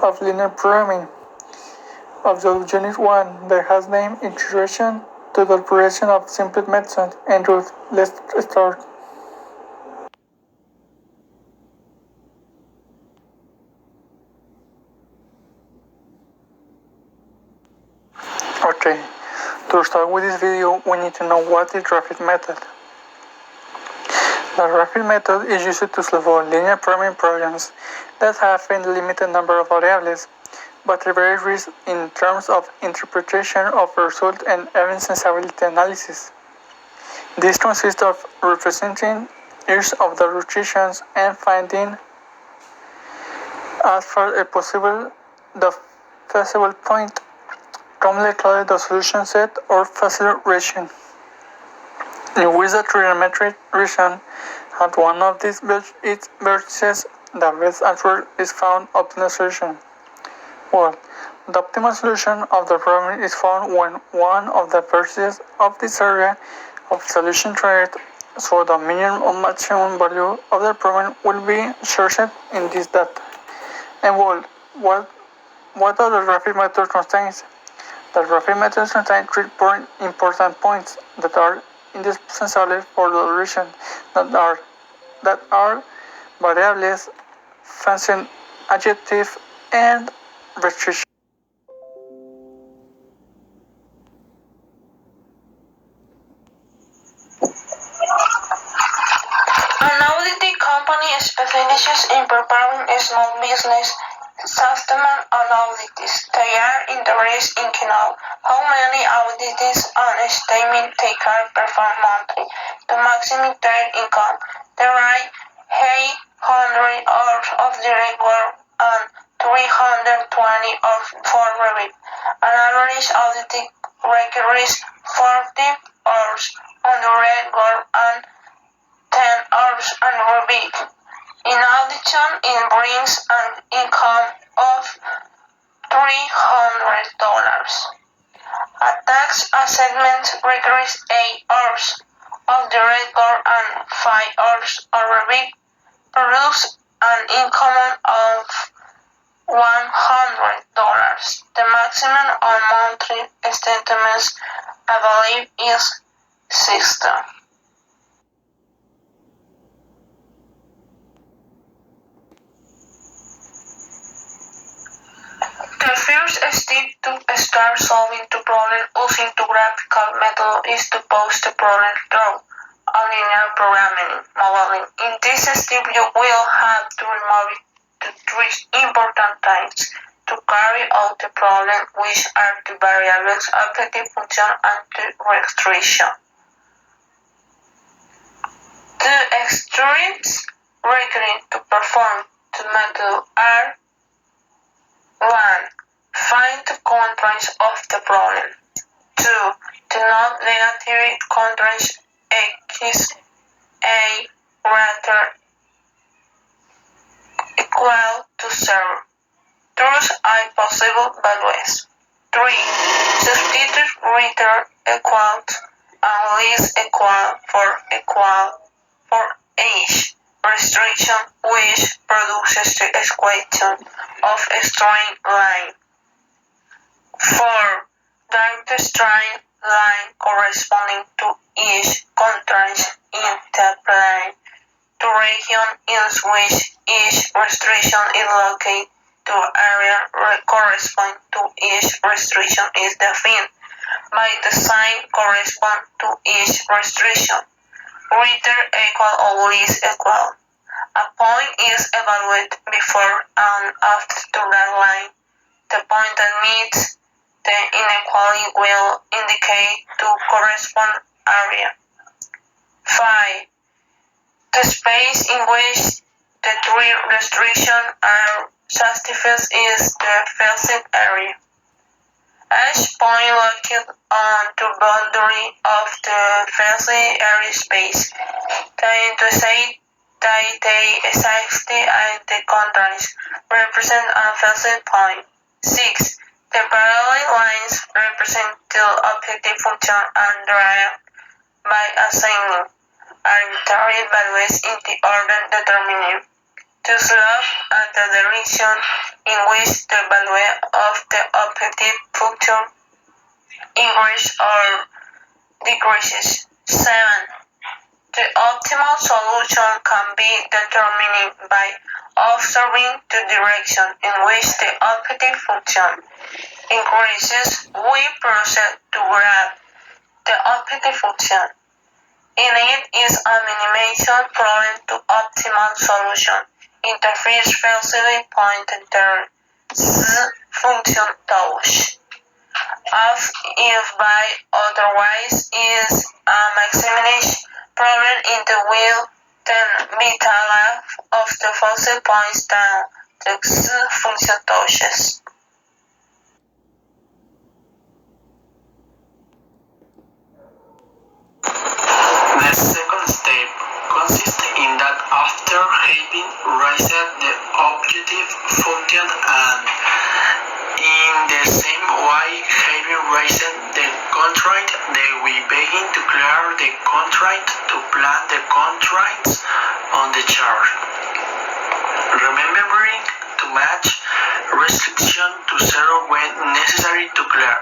of linear programming. Of the Unit 1 that has named Introduction to the Operation of Simple Method and Rules. Let's start. Okay, to start with this video, we need to know what is Grphic Method. The Grphic Method is used to solve linear programming problems that have a limited number of variables, but varies in terms of interpretation of result and event sensibility analysis. This consists of representing each of the rotations and finding as far as possible the feasible point, commonly called the solution set or facile region, in which the trigonometric region at one of these its vertices, the best answer is found optimal solution. Well, the optimal solution of the problem is found when one of the vertices of this area of solution triad, so the minimum or maximum value of the problem will be searched in this data. And well, what does the Grphic method contains? The Grphic method contains 3 important points that are indispensable for the solution, that are variables, function, adjective, and restriction. An auditing company specializes in preparing small business statement audits. They are interested in know how many audits and statements they can perform monthly to maximize their income. There are 800 hours of direct work and 320 hours for review. An average audit requires 40 hours on direct work and 10 hours on review. In addition, it brings an income of $300. A tax assessment requires 8 hours of direct work and 5 hours of review, produces an income of $100. The maximum on monthly statements available is 60. The first step to start solving the problem using the graphical method is to pose the problem through a linear programming modeling. In this step, you will have to remove the 3 important things to carry out the problem, which are the variables, objective function, and the restriction. The steps required to perform the method are 1. Find the constraints of the problem. 2. The non-negative constraints x, a greater equal to 0. Choose a possible values. 3. Substitute greater equal and least equal for each restriction, which produces the equation of a straight line. 4. Drag the straight line corresponding to each constraint in the plane to region in which each restriction is located to area corresponding to each restriction is defined by the sign corresponding to each restriction. Greater equal or least equal. A point is evaluated before and after that line. The point that meets the inequality will indicate the corresponding area. 5. The space in which the 3 restrictions are satisfied is the fixed area. Each point located on the boundary of the fixed area space. They indicate that they exactly at the constraints represent a fixed point. 6. The parallel lines represent the objective function and derived by assigning arbitrary values in the order determined. to slope at the direction in which the value of the objective function increases or decreases. 7. The optimal solution can be determined by observing the direction in which the objective function increases. We proceed to graph the objective function. In it is a minimization problem to optimal solution. Interface feasible point enter function touch. As if by otherwise is a maximization problem in the wheel, then beta left of the fossil points down the function touches. The second step consists in that after having raised the objective function and in the same way having raised the constraint, they will begin to clear the constraint to plan the constraints on the chart. Remembering to match restriction to zero when necessary to clear.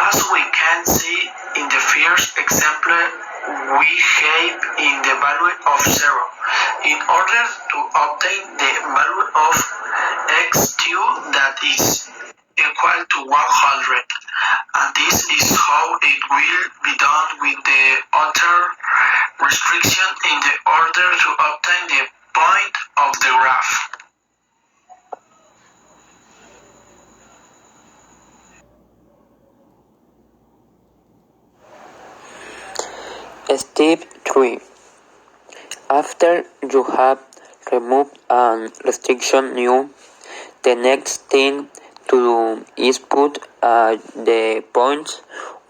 As we can see in the first example, we have in the value of 0 in order to obtain the value of x2 that is equal to 100, and this is how it will be done with the other restriction in the order to obtain the point of the graph. Step 3. After you have removed a restriction new, the next thing to do is put the points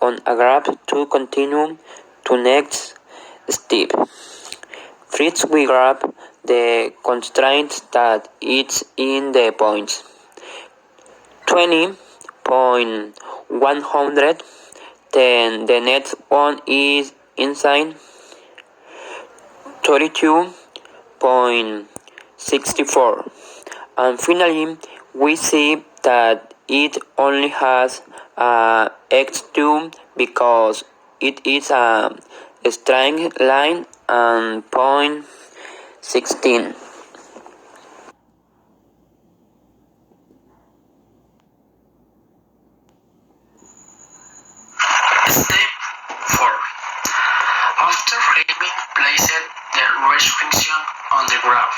on a graph to continue to next step. First we grab the constraints that it's in the points. 20.100, then the next one is inside 32.64, and finally we see that it only has a x2 because it is a straight line and point 16. Step 4. After having placed the restriction on the graph,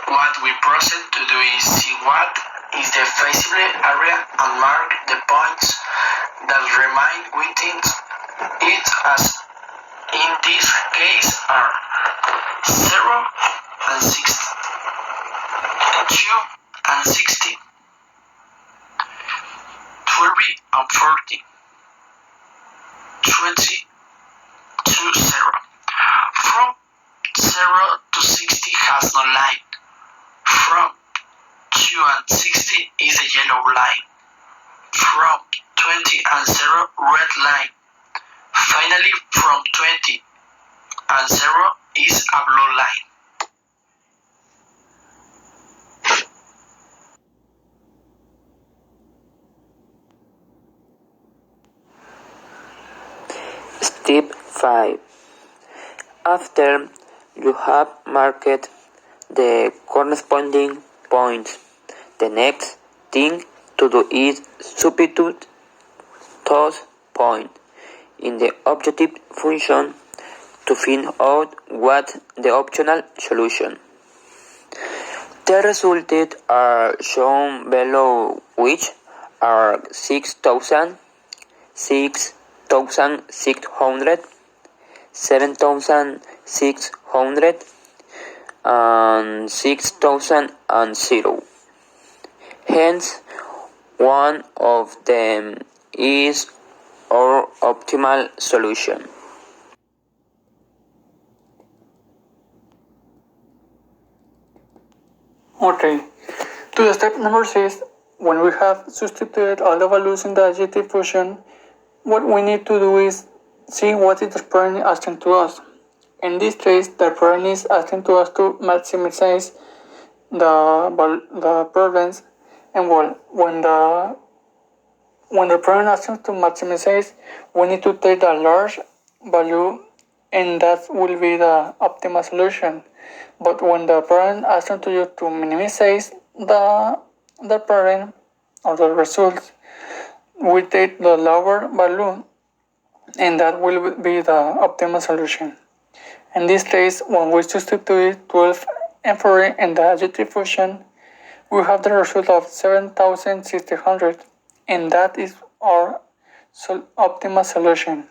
what we proceed to do is see what is the feasible area and mark the points that remain within it, as in this case are 0 and 60, 2 and 60, 12 and 40, 20 to 0. From 0 to 60 has no line. From 2 and 60 is a yellow line. From 20 and 0, red line. Finally, from 20 and 0 is a blue line. Step 5. After you have marked the corresponding points, the next thing to do is substitute those points in the objective function to find out what the optional solution. The results are shown below, which are 6,000, 6,600, 7,600, and 6,000. Hence, one of them is our optimal solution. Okay, to the step number 6, when we have substituted all the values in the adjective function, what we need to do is see what is the parent asking to us. In this case, the parent is asking to us to maximize the problems, and well, when the problem asks us to maximize, we need to take a large value, and that will be the optimal solution. But when the problem asks you to minimize the problem or the results, we take the lower value, and that will be the optimal solution. In this case, when we substitute 12 and 4 in the adjective function, we have the result of 7600, and that is our optimal solution.